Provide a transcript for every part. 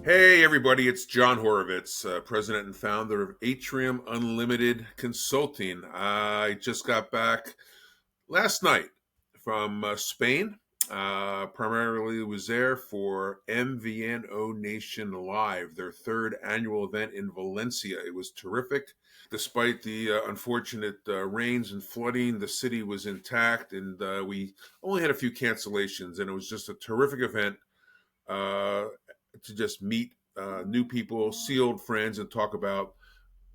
Hey everybody, it's Jon Horovitz, president and founder of Atrium Unlimited Consulting. I just got back last night from Spain. Primarily was there for MVNO Nation Live, their third annual event in Valencia. It was terrific. Despite the unfortunate rains and flooding, the city was intact, and we only had a few cancellations, and it was just a terrific event. To just meet new people, see old friends, and talk about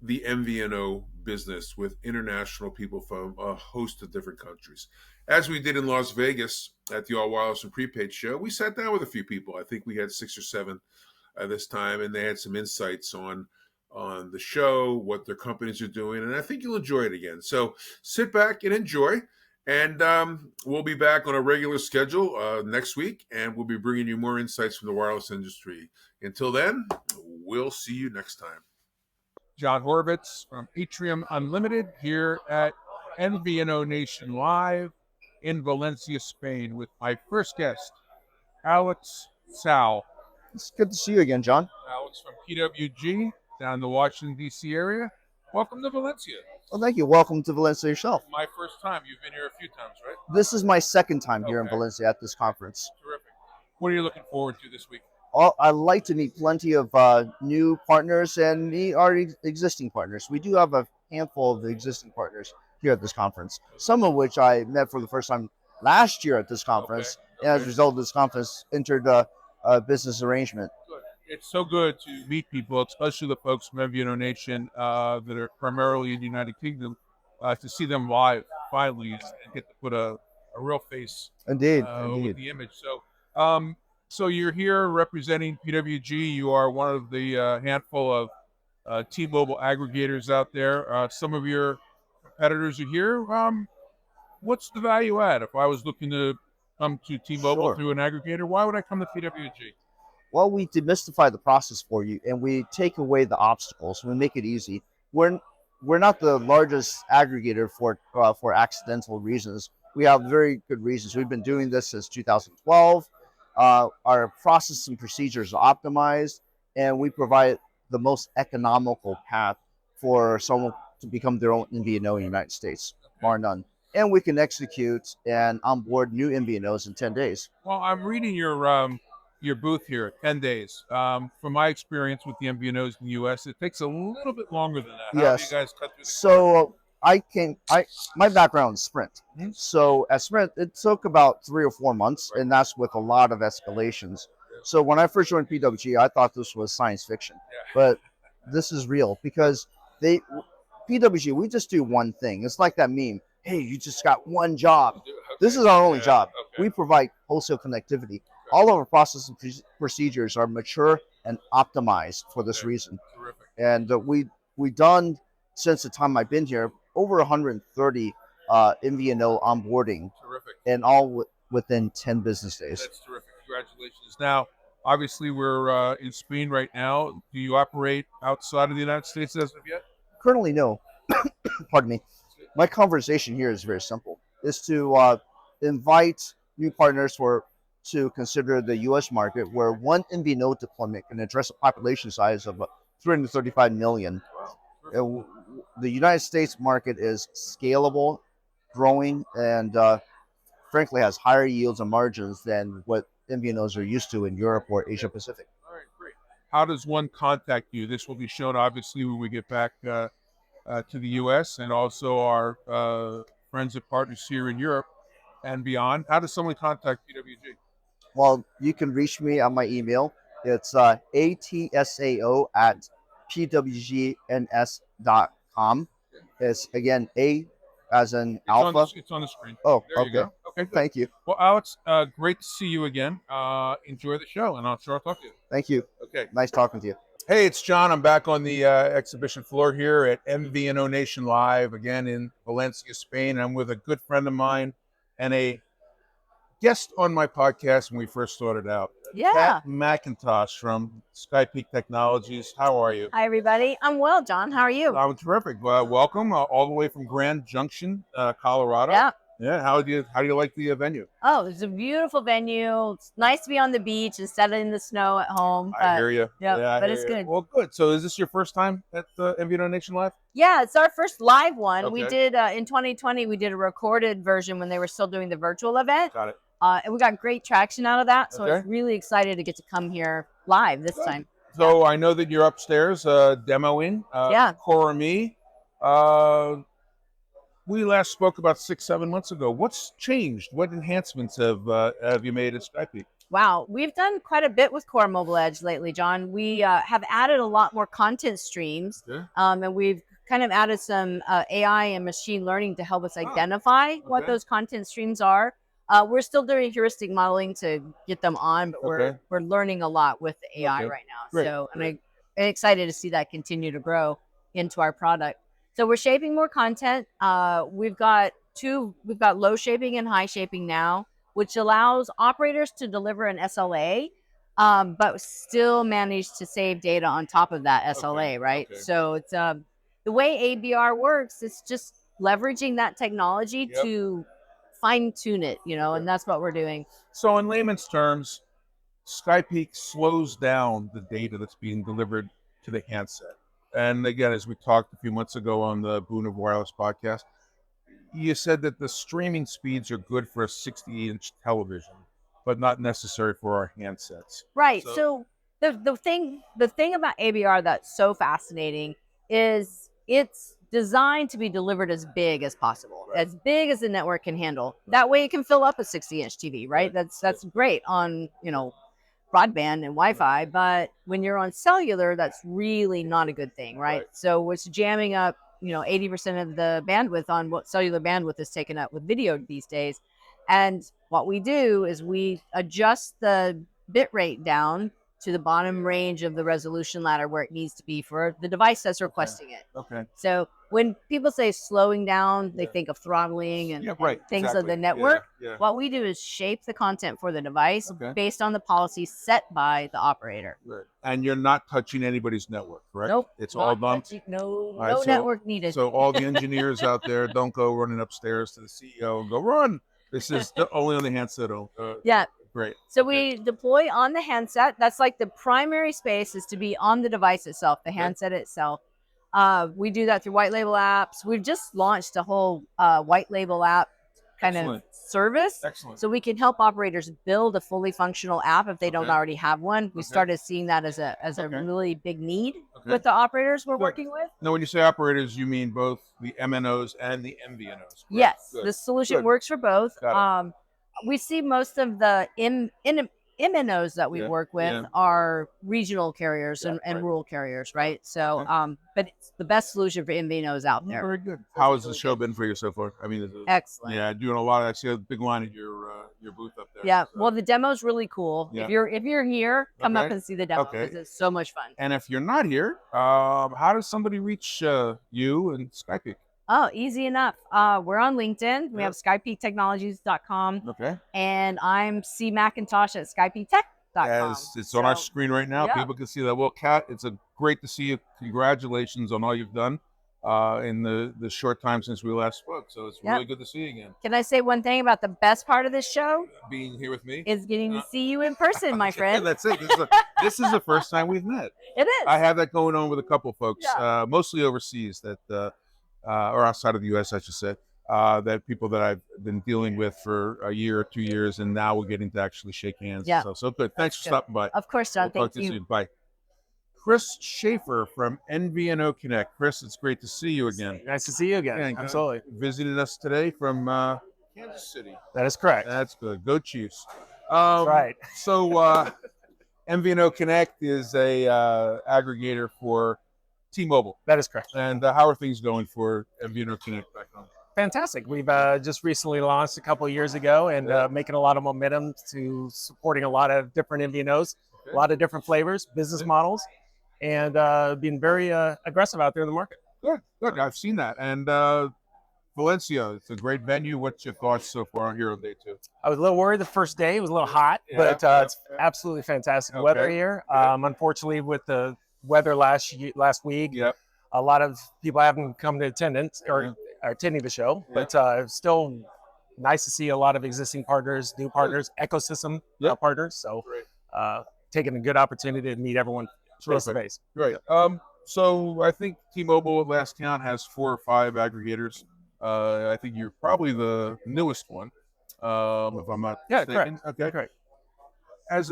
the MVNO business with international people from a host of different countries. As we did in Las Vegas at the All Wireless and Prepaid show, we sat down with a few people. I think we had 6 or 7 this time, and they had some insights on the show, what their companies are doing, and I think you'll enjoy it again. So sit back and enjoy. And we'll be back on a regular schedule next week, and we'll be bringing you more insights from the wireless industry. Until then, we'll see you next time. Jon Horovitz from Atrium Unlimited here at MVNO Nation Live in Valencia, Spain, with my first guest, Alex Tsao. It's good to see you again, John. Alex from PWG down in the Washington, D.C. area. Welcome to Valencia. Well, thank you. Welcome to Valencia yourself. My first time. You've been here a few times, right? This is my second time here in Valencia at this conference. Terrific. What are you looking forward to this week? I'd like to meet plenty of new partners and meet our existing partners. We do have a handful of existing partners here at this conference, some of which I met for the first time last year at this conference, and as a result of this conference, entered a business arrangement. Good. It's so good to meet people, especially the folks from MVNO Nation that are primarily in the United Kingdom, to see them live finally and get to put a real face Indeed. with the image. So you're here representing PWG. You are one of the handful of T-Mobile aggregators out there. Some of your competitors are here. What's the value add? If I was looking to come to T-Mobile through an aggregator, why would I come to PWG? Well, we demystify the process for you, and we take away the obstacles. We make it easy. We're not the largest aggregator for accidental reasons. We have very good reasons. We've been doing this since 2012. Our process and procedures are optimized, and we provide the most economical path for someone to become their own MVNO in the United States, bar none. And we can execute and onboard new MVNOs in 10 days. Well, I'm reading your booth here, 10 days. From my experience with the MVNOs in the U.S., it takes a little bit longer than that. How do you guys cut through the my background is Sprint. Mm-hmm. So at Sprint, it took about 3 or 4 months, and that's with a lot of escalations. So when I first joined PWG, I thought this was science fiction, but this is real because PWG, we just do one thing. It's like that meme. Hey, you just got one job. This is our only job. We provide wholesale connectivity. All of our processes and procedures are mature and optimized for this reason. Terrific. And we've done, since the time I've been here, over 130 MVNO onboarding. Terrific. And all within 10 business days. That's terrific. Congratulations. Now, obviously, we're in Spain right now. Do you operate outside of the United States as of yet? Currently, no. Pardon me. My conversation here is very simple. It's to invite new partners to consider the U.S. market, where one MVNO deployment can address a population size of 335 million. The United States market is scalable, growing, and frankly has higher yields and margins than what MVNOs are used to in Europe or Asia Pacific. All right, great. How does one contact you? This will be shown, obviously, when we get back to the U.S. and also our friends and partners here in Europe and beyond. How does someone contact PWG? Well, you can reach me on my email. It's atsao@pwgns.com. It's, again, A as in alpha. It's on the screen. Oh, there you go. Okay, thank you. Well, Alex, great to see you again. Enjoy the show, and I'll talk to you. Thank you. Okay. Nice talking to you. Hey, it's John. I'm back on the exhibition floor here at MVNO Nation Live, again in Valencia, Spain. I'm with a good friend of mine and a guest on my podcast when we first started out. Yeah. Cat McIntosh from SkyPeak Technologies. How are you? Hi, everybody. I'm well, John. How are you? I'm terrific. Welcome all the way from Grand Junction, Colorado. Yeah. Yeah. How do you like the venue? Oh, it's a beautiful venue. It's nice to be on the beach instead of in the snow at home. I hear you. Yeah, but I it's hear you. good. Well, good. So is this your first time at the MVNO Nation Live? Yeah, it's our first live one. We Okay. did in 2020. We did a recorded version when they were still doing the virtual event. Got it. And we got great traction out of that. So Okay. it's really excited to get to come here live this time. So I know that you're upstairs demoing. Yeah. Cora Me. We last spoke about 6-7 months ago. What's changed? What enhancements have you made at SkyPeak? Wow, we've done quite a bit with Core Mobile Edge lately, John. We have added a lot more content streams, and we've kind of added some AI and machine learning to help us identify what those content streams are. We're still doing heuristic modeling to get them on, but we're learning a lot with the AI right now. Great. So I'm excited to see that continue to grow into our product. So we're shaping more content. We've got low shaping and high shaping now, which allows operators to deliver an SLA, but still manage to save data on top of that SLA, right? Okay. So it's the way ABR works. It's just leveraging that technology to fine tune it, and that's what we're doing. So in layman's terms, SkyPeak slows down the data that's being delivered to the handset. And again, as we talked a few months ago on the Boon of Wireless podcast, you said that the streaming speeds are good for a 68-inch television, but not necessary for our handsets. Right. So the thing about ABR that's so fascinating is it's designed to be delivered as big as possible, as big as the network can handle. That way it can fill up a 60-inch TV, right? That's great on, broadband and Wi-Fi, but when you're on cellular, that's really not a good thing, right? So it's jamming up, 80% of the bandwidth on what cellular bandwidth is taken up with video these days. And what we do is we adjust the bit rate down to the bottom range of the resolution ladder where it needs to be for the device that's requesting it. Okay. So when people say slowing down, they think of throttling and things of the network. What we do is shape the content for the device based on the policy set by the operator. Right. And you're not touching anybody's network, correct? Nope. It's all done? No network needed. So all the engineers out there, don't go running upstairs to the CEO and go, run. This is only on the handset. Great. So we deploy on the handset. That's like the primary space is to be on the device itself, the handset itself. We do that through white label apps. We've just launched a whole white label app kind of service. Excellent. So we can help operators build a fully functional app if they don't already have one. We started seeing that as a really big need with the operators we're working with. Now, when you say operators, you mean both the MNOs and the MVNOs? Correct? Yes, the solution works for both. We see most of the MNOs that we work with are regional carriers and rural carriers, right? So, but it's the best solution for MVNOs out there. Very good. How has the show been for you so far? I mean, excellent. Yeah, doing a lot. I see a big line at your booth up there. Yeah, well, the demo's really cool. If you're here, come up and see the demo because it's so much fun. And if you're not here, how does somebody reach you and SkyPeak? Oh, easy enough. We're on LinkedIn. We have SkyPeakTechnologies.com. Okay. And I'm C McIntosh at SkyPeakTech.com. It's on our screen right now. People can see that. Well, Cat, it's great to see you. Congratulations on all you've done in the short time since we last spoke. So it's really good to see you again. Can I say one thing about the best part of this show? Being here with me? Is getting to see you in person, my friend. That's it. This is the first time we've met. It is. I have that going on with a couple folks, mostly overseas or outside of the U.S., I should say, that people that I've been dealing with for a year or 2 years, and now we're getting to actually shake hands. Yeah. So good. Thanks for stopping by. Of course, John. We'll Thank you. Soon. Bye. Chris Shaffer from MVNO Connect. Chris, it's great to see you again. Nice to see you again. Absolutely. Visited us today from Kansas City. That is correct. That's good. Go Chiefs. That's right. So MVNO Connect is a aggregator for T-Mobile. That is correct. And how are things going for MVNO Connect back home? Fantastic. We've just recently launched a couple of years ago and making a lot of momentum to supporting a lot of different MVNOs, a lot of different flavors, business models, and being very aggressive out there in the market. Good. I've seen that. And Valencia, it's a great venue. What's your thoughts so far here on day 2? I was a little worried the first day. It was a little hot, but it's absolutely fantastic weather here. Unfortunately, with the weather last week, a lot of people haven't come to attendance or are attending the show, but still nice to see a lot of existing partners, new partners, ecosystem partners. So taking a good opportunity to meet everyone face to face. Great. So I think T-Mobile at last count has 4 or 5 aggregators. I think you're probably the newest one, if I'm not mistaken. Correct. Okay. Correct. As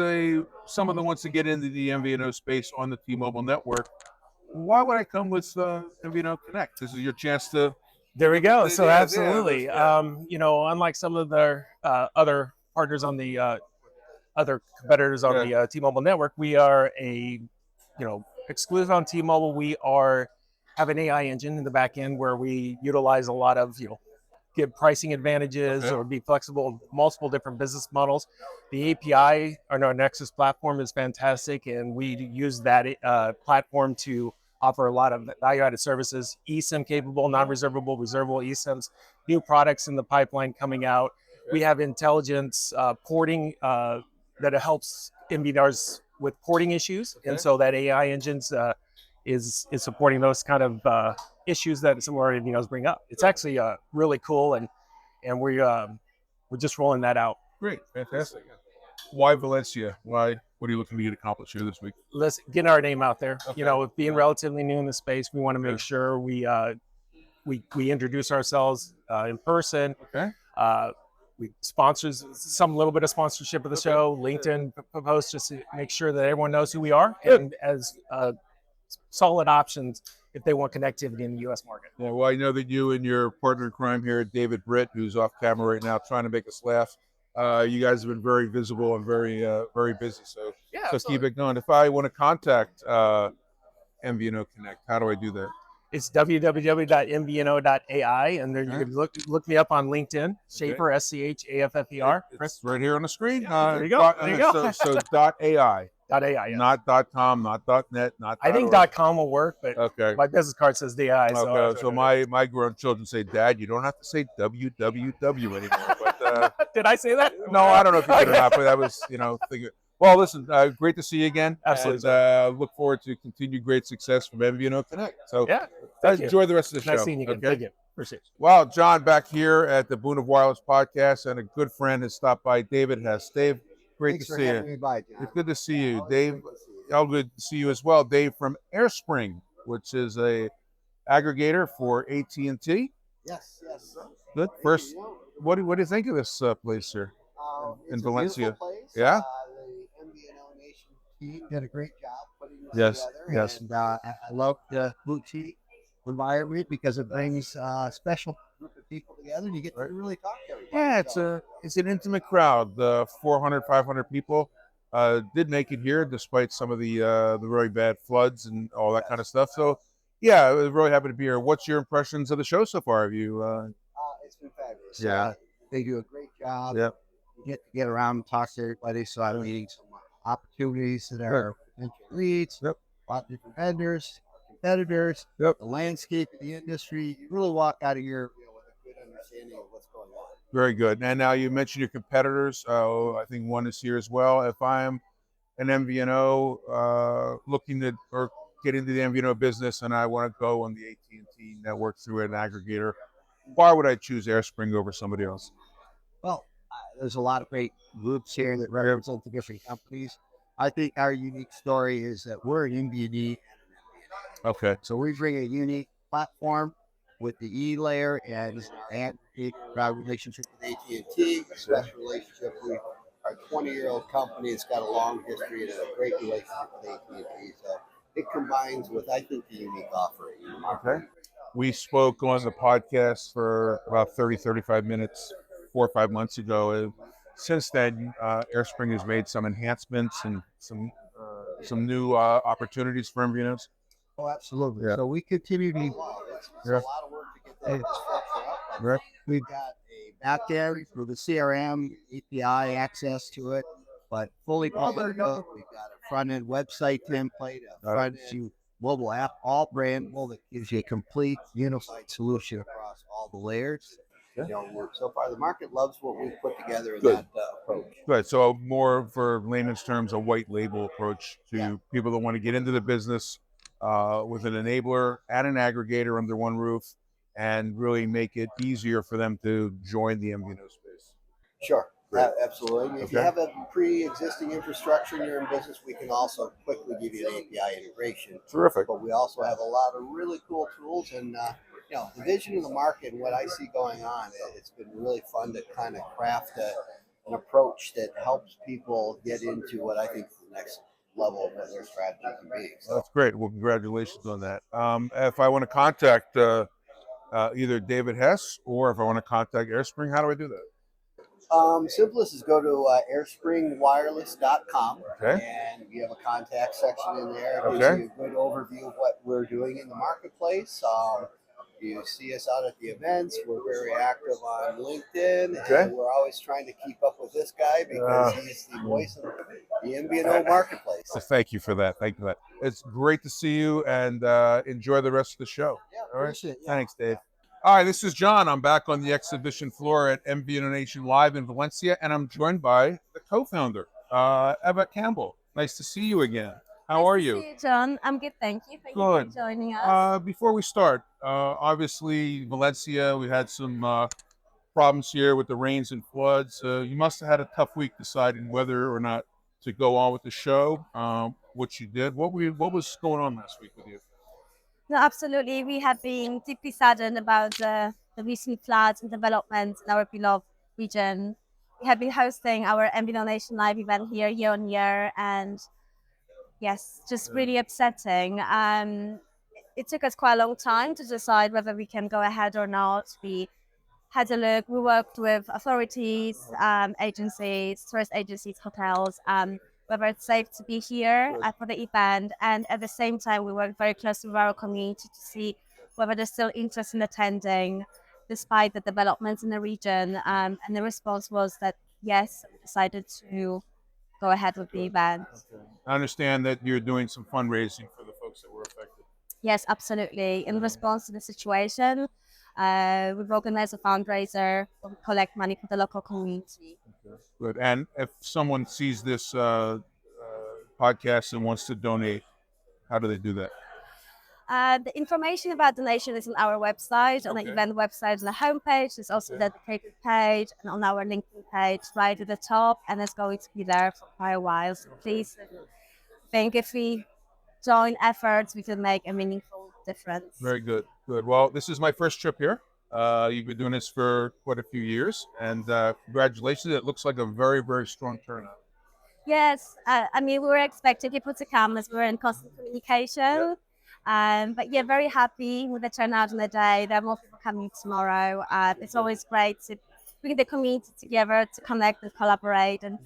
someone that wants to get into the MVNO space on the T-Mobile network, why would I come with MVNO Connect? This is your chance to. There we go. So Yeah, absolutely. Unlike some of the other partners on the other competitors on the T-Mobile network, we are exclusive on T-Mobile. We have an AI engine in the back end where we utilize a lot of give pricing advantages or be flexible, multiple different business models. The API on our Nexus platform is fantastic, and we use that platform to offer a lot of value-added services, eSIM capable, non-reservable, reservable eSIMs, new products in the pipeline coming out. We have intelligence porting that helps MVNOs with porting issues, and so that AI engines is supporting those kind of issues that some of our MVNOs bring up. It's actually really cool, and we're just rolling that out. Great, fantastic. Why Valencia? What are you looking to get accomplished here this week? Let's get our name out there. With being relatively new in the space, we want to make sure we introduce ourselves in person. Okay. We sponsors some little bit of sponsorship of the show, LinkedIn posts, just to make sure that everyone knows who we are and as solid options if they want connectivity in the U.S. market. Yeah, well, I know that you and your partner in crime here, David Britt, who's off camera right now, trying to make us laugh. You guys have been very visible and very busy. So keep it going. If I want to contact MVNO Connect, how do I do that? It's www.mvno.ai, and then you can look me up on LinkedIn, Shaffer, Schaffer. It's right here on the screen. There you go. There you go. So .ai. .ai, yeah. Not .com, not .net, not. I think .com will work, but my business card says DI. So my grown children say, Dad, you don't have to say www anymore. But did I say that? No, I don't know if you did or not, but that was thinking. Well, listen, great to see you again. Absolutely. And, look forward to continued great success from MVNO Connect. So enjoy the rest of the show. Nice seeing you again. Thank you. Appreciate it. Well, John, back here at the Boon of Wireless podcast, and a good friend has stopped by, David Hess. Dave, great to see you. It's good to see you, Dave. All good to see you as well, Dave, from Airespring, which is a aggregator for AT&T. Yes. Good. First, what do you think of this place here in Valencia? Place. Yeah. The MVNO Nation team did a great job putting this together. And I love the boutique environment because it brings a special group of people together, and you get to really talk to everybody. Yeah, it's an intimate crowd. 400, 500 people did make it here despite some of the very bad floods and all that kind of stuff. So, yeah, I was really happy to be here. What's your impressions of the show so far? Have you? It's been fabulous. Yeah. They do a great job. Yep. You get around and talk to everybody. So I'm meeting some opportunities that are potential leads. Yep. A lot of different vendors, competitors. Yep. The landscape of the industry. You really walk out of here with a good understanding of what's going on. Very good. And now you mentioned your competitors. I think one is here as well. If I'm an MVNO looking to or get into the MVNO business and I want to go on the AT&T network through an aggregator, why would I choose Airespring over somebody else? Well, there's a lot of great groups here that represent the different companies. I think our unique story is that we're an MVNE and an MVNO. Okay. So we bring a unique platform with the E layer and our relationship with AT&T, a special relationship with our 20-year-old company. It's got a long history and a great relationship with AT&T. So it combines with, I think, the unique offering. Okay. We spoke on the podcast for about 30, 35 minutes 4 or 5 months ago. Since then, Airespring has made some enhancements and some new opportunities for MVNOs. Oh, absolutely. Yeah. So we continue to evolve. It's a lot of work to get that structure up. Right. We've got a back end through the CRM, API access to it, but fully public. We've got a front-end website template, a front-end mobile app, all brandable that gives you a complete unified solution across all the layers. Yeah. So far, the market loves what we've put together in that approach. Good. So more, for layman's terms, a white label approach to people that want to get into the business with an enabler and an aggregator under one roof. and really make it easier for them to join the MVNO space. Sure. Great. Absolutely. If you Okay. have a pre-existing infrastructure and you're in business, we can also quickly give you an API integration. Terrific. But we also have a lot of really cool tools, and the vision of the market and what I see going on. It's been really fun to kind of craft an approach that helps people get into what I think is the next level of what their strategy can be. So That's great. Well, congratulations on that. If I want to contact either David Hess or if I want to contact Airespring, how do I do that? simplest is go to airespringwireless.com, Okay. and we have a contact section in there. It gives Okay. you a good overview of what we're doing in the marketplace. You see us out at the events. We're very active on LinkedIn, Okay. and we're always trying to keep up with this guy because he's the voice of the MVNO marketplace. So thank you for that. Thank you for that. It's great to see you, and enjoy the rest of the show. Yeah, All right. appreciate it. Yeah. Thanks, Dave. All right, this is John. I'm back on the exhibition floor at MVNO Nation Live in Valencia, and I'm joined by the co-founder, Eva Cambell. Nice to see you again. How are you? Nice to see you, John. I'm good, thank you. Thank you Good. for joining us. Before we start, obviously Valencia, we had some problems here with the rains and floods. You must have had a tough week deciding whether or not to go on with the show, which you did. What was going on last week with you? No, absolutely. We have been deeply saddened about the recent floods and developments in our beloved region. We have been hosting our MVNO Nation live event here year on year, and yes, just really upsetting. It took us quite a long time to decide whether we can go ahead or not. We had a look. We worked with authorities, agencies, tourist agencies, hotels, whether it's safe to be here for the event. And at the same time, we worked very closely with our community to see whether there's still interest in attending, despite the developments in the region. And the response was that yes, we decided to go ahead with the event. Okay. I understand that you're doing some fundraising for the folks that were affected. Yes, absolutely. In response to the situation, we've organized a fundraiser to collect money for the local community. Okay. Good. And if someone sees this podcast and wants to donate, how do they do that? The information about donation is on our website, on the event website, on the homepage. There's also a dedicated page, and on our LinkedIn page right at the top, and it's going to be there for quite a while. So please think if we join efforts, we can make a meaningful difference. Very good. Good. Well, this is my first trip here. You've been doing this for quite a few years, and congratulations. It looks like a very, very strong turnout. Yes, I mean, we were expecting people to come as we were in constant communication. But yeah, very happy with the turnout on the day. There are more people coming tomorrow. It's always great to bring the community together to connect and collaborate and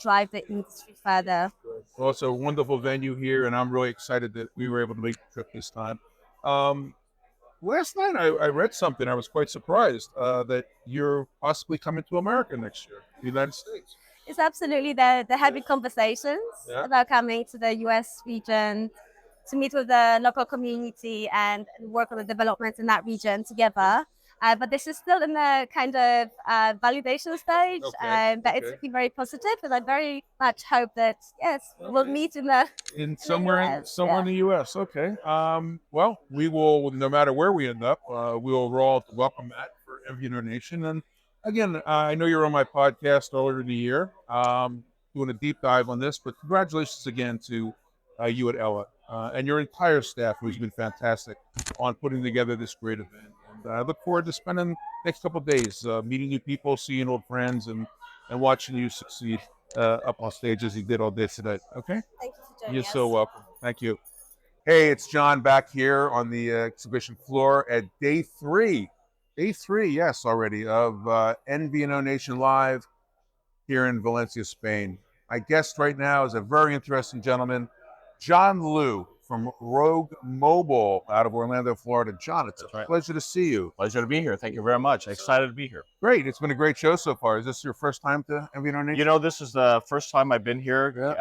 drive the industry further. Well, it's a wonderful venue here, and I'm really excited that we were able to make the trip this time. Last night I read something. I was quite surprised that you're possibly coming to America next year, the United States. It's absolutely there have been conversations about coming to the US region to meet with the local community and work on the developments in that region together. But this is still in the kind of validation stage. But it's looking very positive, and I very much hope that we'll meet somewhere in the U.S. Okay. Well, we will, no matter where we end up, we will roll to welcome that for MVNO Nation. And again, I know you're on my podcast earlier in the year, doing a deep dive on this. But congratulations again to you at Ella and your entire staff, who's been fantastic on putting together this great event. I look forward to spending next couple of days meeting new people, seeing old friends, and watching you succeed up on stage as you did all day today. Okay? Thank you for joining You're us. so welcome. Thank you. Hey, it's John back here on the exhibition floor at day three, yes, already, of MVNO Nation Live here in Valencia, Spain. My guest right now is a very interesting gentleman, John Liu, from Rogue Mobile out of Orlando, Florida. John, it's a pleasure to see you. Pleasure to be here. Thank you very much. Excited to be here. Great. It's been a great show so far. Is this your first time to MVNO Nation? You know, this is the first time I've been here.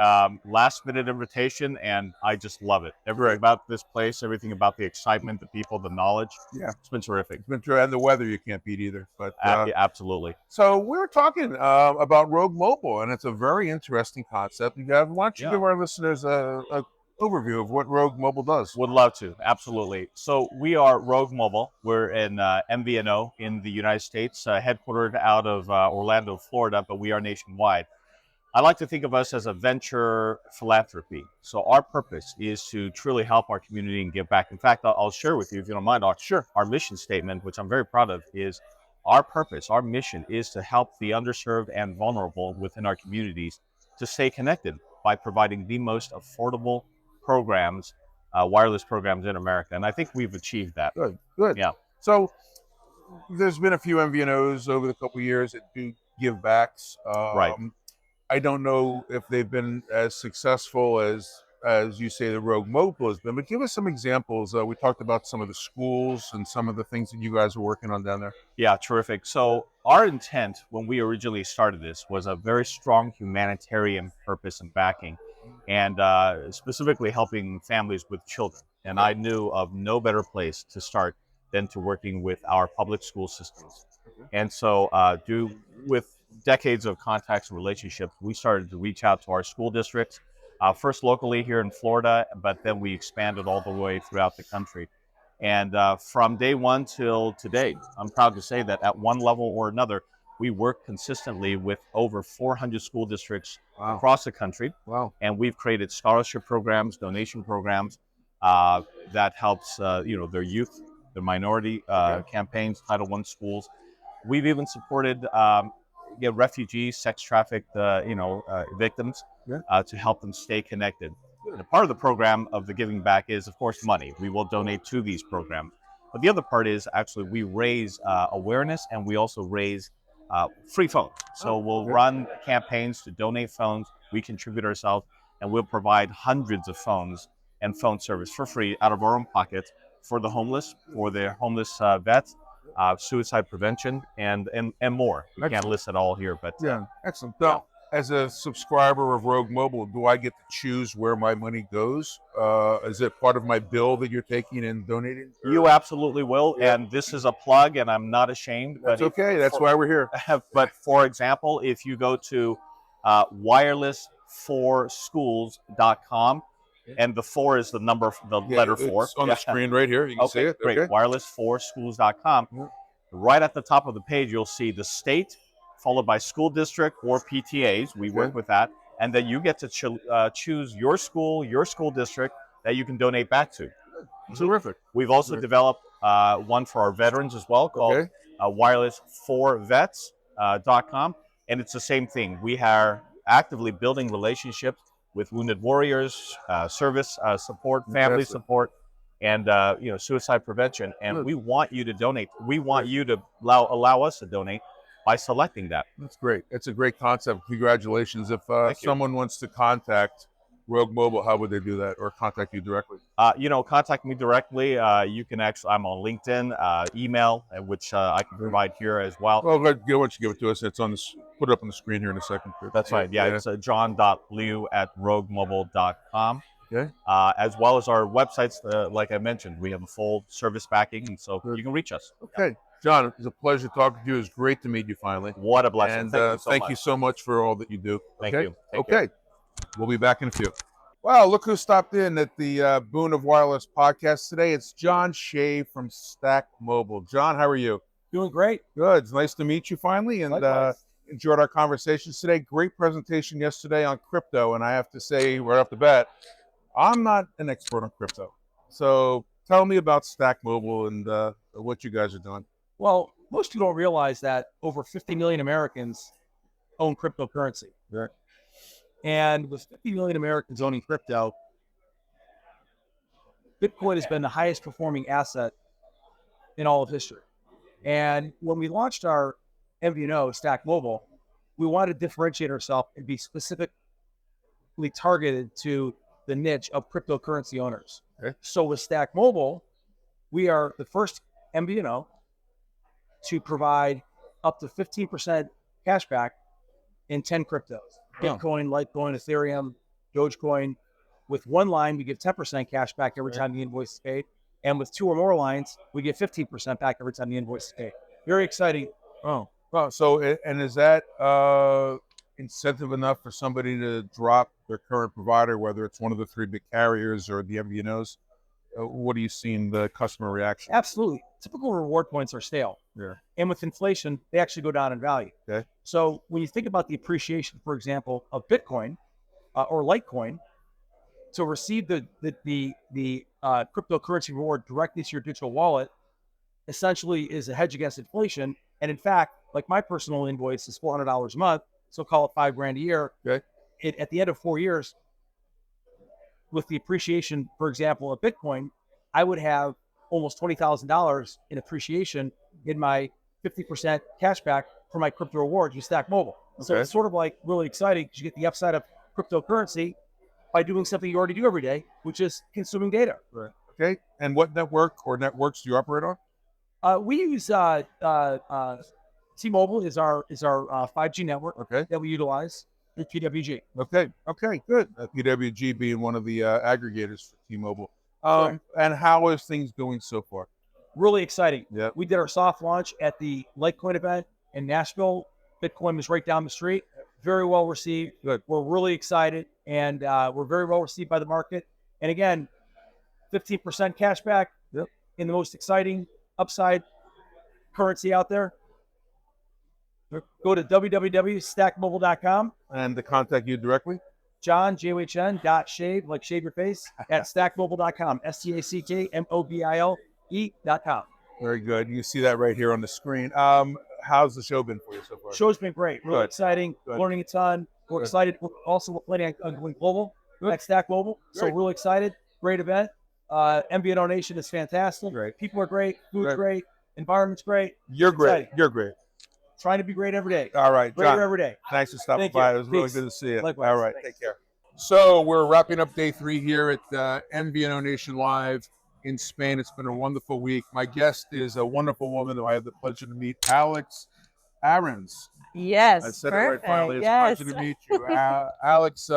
Last minute invitation, and I just love it. Everything about this place, everything about the excitement, the people, the knowledge. Yeah. It's been terrific. It's been true. And the weather you can't beat either. But absolutely. So we were talking about Rogue Mobile, and it's a very interesting concept. Why don't you give our listeners a overview of what Rogue Mobile does? Would love to, absolutely. So we are Rogue Mobile. We're in MVNO in the United States, headquartered out of Orlando, Florida, but we are nationwide. I like to think of us as a venture philanthropy. So our purpose is to truly help our community and give back. In fact, I'll share with you, if you don't mind, our mission statement, which I'm very proud of, is our purpose, our mission is to help the underserved and vulnerable within our communities to stay connected by providing the most affordable programs, wireless programs in America. And I think we've achieved that. Good. Yeah. So there's been a few MVNOs over the couple of years that do give backs. Right. I don't know if they've been as successful as you say the Rogue Mobile has been, but give us some examples. We talked about some of the schools and some of the things that you guys are working on down there. Yeah, terrific. So our intent when we originally started this was a very strong humanitarian purpose and backing, and specifically helping families with children. And I knew of no better place to start than to working with our public school systems. And so with decades of contacts and relationships, we started to reach out to our school districts, first locally here in Florida, but then we expanded all the way throughout the country. And from day one till today, I'm proud to say that at one level or another, we work consistently with over 400 school districts across the country. Wow. And we've created scholarship programs, donation programs that helps their youth, their minority campaigns, Title I schools. We've even supported refugees, sex trafficked victims to help them stay connected. And a part of the program of the giving back is, of course, money. We will donate to these programs. But the other part is actually we raise awareness, and we also raise free phones. So we'll run campaigns to donate phones. We contribute ourselves, and we'll provide hundreds of phones and phone service for free out of our own pockets for the homeless, for their homeless vets, suicide prevention, and more. We can't list it all here, but excellent. So, as a subscriber of Rogue Mobile, do I get to choose where my money goes? Is it part of my bill that you're taking and donating? You absolutely will, and this is a plug, and I'm not ashamed. That's okay. That's why we're here. But for example, if you go to wireless4schools.com, and the 4 is the number, the letter 4. It's on the screen right here. You can see it. Great. Okay. Wireless4schools.com. Right at the top of the page, you'll see the state, followed by school district or PTAs. We work with that. And then you get to choose your school district that you can donate back to. Terrific. We've also developed one for our veterans as well called wireless4vets.com. And it's the same thing. We are actively building relationships with wounded warriors, service support, family support, and suicide prevention. And we want you to donate. We want you to allow us to donate by selecting that. That's great. It's a great concept. Congratulations. If someone wants to contact Rogue Mobile, how would they do that, or contact you directly? Contact me directly. You can actually, I'm on LinkedIn, email, which I can provide here as well. Well, why don't you give it to us? It's on this. Put it up on the screen here in a second. That's right. Yeah, it's john.liu@roguemobile.com. Okay. As well as our websites, like I mentioned, we have a full service backing, and so you can reach us. Okay. John, it was a pleasure talking to you. It was great to meet you finally. What a blessing. And thank you so much for all that you do. Thank you. Take care. We'll be back in a few. Wow, look who stopped in at the Boon of Wireless podcast today. It's Jon Shea from Stack Mobile. John, how are you? Doing great. Good. It's nice to meet you finally, and enjoyed our conversations today. Great presentation yesterday on crypto, and I have to say right off the bat, I'm not an expert on crypto. So tell me about Stack Mobile and what you guys are doing. Well, most people don't realize that over 50 million Americans own cryptocurrency. Right. And with 50 million Americans owning crypto, Bitcoin has been the highest performing asset in all of history. And when we launched our MVNO Stack Mobile, we wanted to differentiate ourselves and be specifically targeted to the niche of cryptocurrency owners. Okay. So with Stack Mobile, we are the first MVNO to provide up to 15% cash back in 10 cryptos. Bitcoin, Litecoin, Ethereum, Dogecoin. With one line, we give 10% cash back every time the invoice is paid. And with 2 or more lines, we get 15% back every time the invoice is paid. Very exciting. Oh, wow. So, and is that incentive enough for somebody to drop their current provider, whether it's one of the three big carriers or the MVNOs? What are you seeing the customer reaction? Absolutely. Typical reward points are stale. Yeah. And with inflation, they actually go down in value. Okay. So when you think about the appreciation, for example, of Bitcoin or Litecoin, to receive the cryptocurrency reward directly to your digital wallet essentially is a hedge against inflation. And in fact, like my personal invoice is $400 a month, so call it $5,000 a year. Okay. At the end of 4 years, with the appreciation, for example, of Bitcoin, I would have almost $20,000 in appreciation in my 50% cashback for my crypto rewards with Stack Mobile. So Okay. it's sort of like really exciting because you get the upside of cryptocurrency by doing something you already do every day, which is consuming data. Right. Okay. And what network or networks do you operate on? We use T-Mobile is our 5G network that we utilize with PWG. Okay. Okay. Good. PWG being one of the aggregators for T-Mobile. Sure. And how is things going so far? Really exciting. Yeah. We did our soft launch at the Litecoin event in Nashville. Bitcoin was right down the street. Very well received. Good. We're really excited, and we're very well received by the market. And again, 15% cash back in the most exciting upside currency out there. Go to www.stackmobile.com. And to contact you directly? John, JOHN.shave, like shave your face, at stackmobile.com. STACKMOBILE.com. Very good. You see that right here on the screen. How's the show been for you so far? Show's been great. Really Good. exciting. Good. Learning a ton. We're Good. excited. We're also planning on going global at Stack Mobile. So Great. really excited. Great event. MVNO Nation is fantastic. Great. People are great. Food's Great. great. Environment's great. You're great. Exciting. You're great. Trying to be great every day. All right, Greater John. every day. Thanks for stopping Thank you. by. It was really Peace. good to see you. Likewise. All right. Thanks. Take care. So we're wrapping up day 3 here at MVNO Nation Live in Spain. It's been a wonderful week. My guest is a wonderful woman who I have the pleasure to meet, Aleks Ahrens. Yes, I said perfect. it right finally. It's Yes. a pleasure to meet you. Alex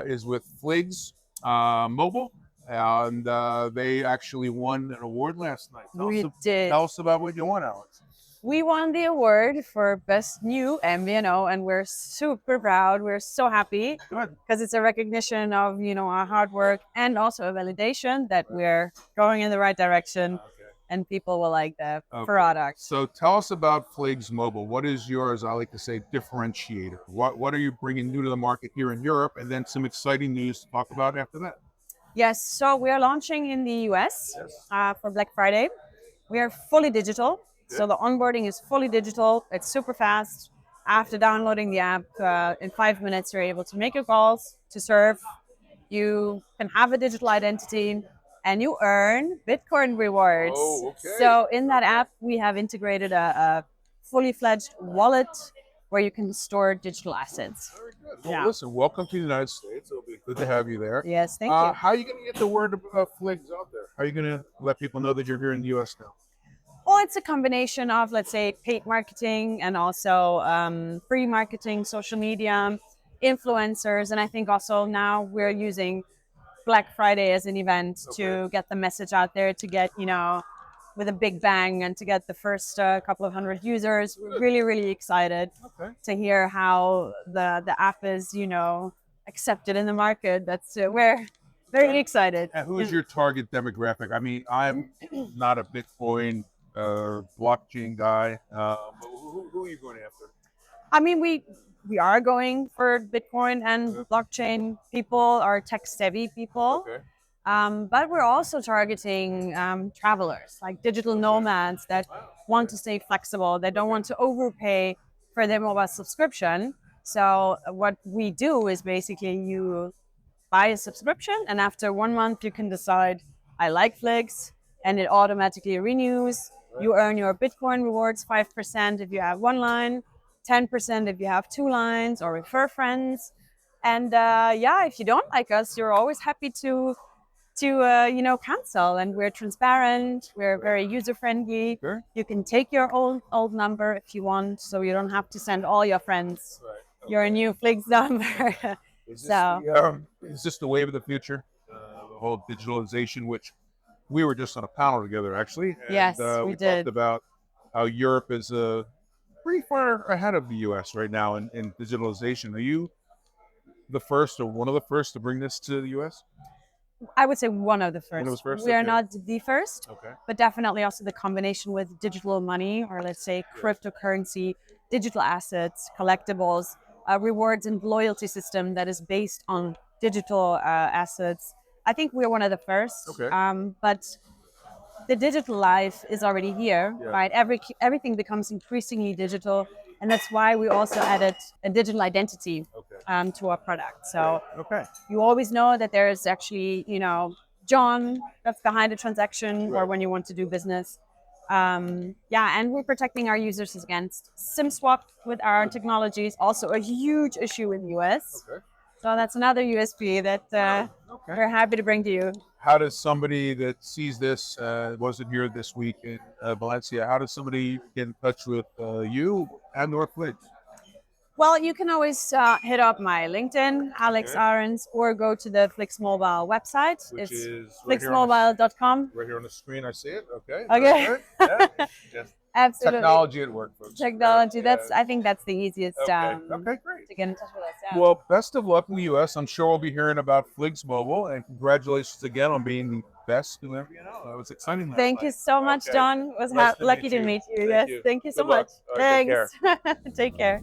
is with Fliggs Mobile, and they actually won an award last night. We did. Tell us about what you won, Alex. We won the award for Best New MVNO, and we're super proud. We're so happy Good. because it's a recognition of, our hard work and also a validation that we're going in the right direction and people will like the product. So tell us about Fliggs Mobile. What is your, as I like to say, differentiator? What are you bringing new to the market here in Europe? And then some exciting news to talk about after that. Yes, so we are launching in the US for Black Friday. We are fully digital. So the onboarding is fully digital. It's super fast. After downloading the app, in 5 minutes, you're able to make your calls, to serve. You can have a digital identity and you earn Bitcoin rewards. Oh, okay. So in that app, we have integrated a fully fledged wallet where you can store digital assets. Very good. Well, listen, welcome to the United States. It'll be good to have you there. Yes, thank you. How are you going to get the word about Fliggs out there? How are you going to let people know that you're here in the US now? Well, it's a combination of, let's say, paid marketing and also free marketing, social media, influencers. And I think also now we're using Black Friday as an event to get the message out there, to get, with a big bang and to get the first couple of hundred users. We're really, really excited to hear how the app is, accepted in the market. That's we're very excited. And who is your target demographic? I mean, I'm not a Bitcoin blockchain guy. Who are you going after? I mean, we are going for Bitcoin and blockchain people, or tech-savvy people. Okay. But we're also targeting travelers, like digital nomads that want to stay flexible. They don't want to overpay for their mobile subscription. So what we do is basically you buy a subscription, and after 1 month, you can decide, I like Fliggs, and it automatically renews. You earn your Bitcoin rewards, 5% if you have 1 line, 10% if you have 2 lines, or refer friends. And if you don't like us, you're always happy to cancel. And we're transparent. We're very user friendly. Sure. You can take your old number if you want, so you don't have to send all your friends your new Fliggs number. Is this the wave of the future? The whole digitalization, which we were just on a panel together, actually. And, Yes, we did. Talked about how Europe is pretty far ahead of the U.S. right now in digitalization. Are you the first or one of the first to bring this to the U.S.? I would say one of the first. One of the first, We are okay. not the first, Okay. but definitely also the combination with digital money, or let's say cryptocurrency, digital assets, collectibles, rewards and loyalty system that is based on digital assets. I think we're one of the first. Okay. But the digital life is already here, Yeah. right? Everything becomes increasingly digital, and that's why we also added a digital identity to our product. So Okay. you always know that there is actually, John that's behind a transaction, or when you want to do business. And we're protecting our users against SIM swap with our technologies, also a huge issue in the US. Okay. So that's another USP that we're happy to bring to you. How does somebody that sees this, wasn't here this week in Valencia, how does somebody get in touch with you and or Fliggs? Well, you can always hit up my LinkedIn, Aleks Ahrens, or go to the Fliggs Mobile website. Which it's is fliggsmobile.com. Right here on the screen, I see it. Okay. Okay. Very good. Yeah. Just Absolutely. technology at work, folks. Technology. Yeah. I think that's the easiest Okay, great. to get in touch with us. Yeah. Well, best of luck in the U.S. I'm sure we'll be hearing about Fliggs Mobile, and congratulations again on being the best new MVNO. That was exciting. last Thank you night. so much, Okay. John. It was Nice to lucky meet to you. meet you. Thank Yes. you. Thank you so Good luck. much. All right, take Thanks. Take care.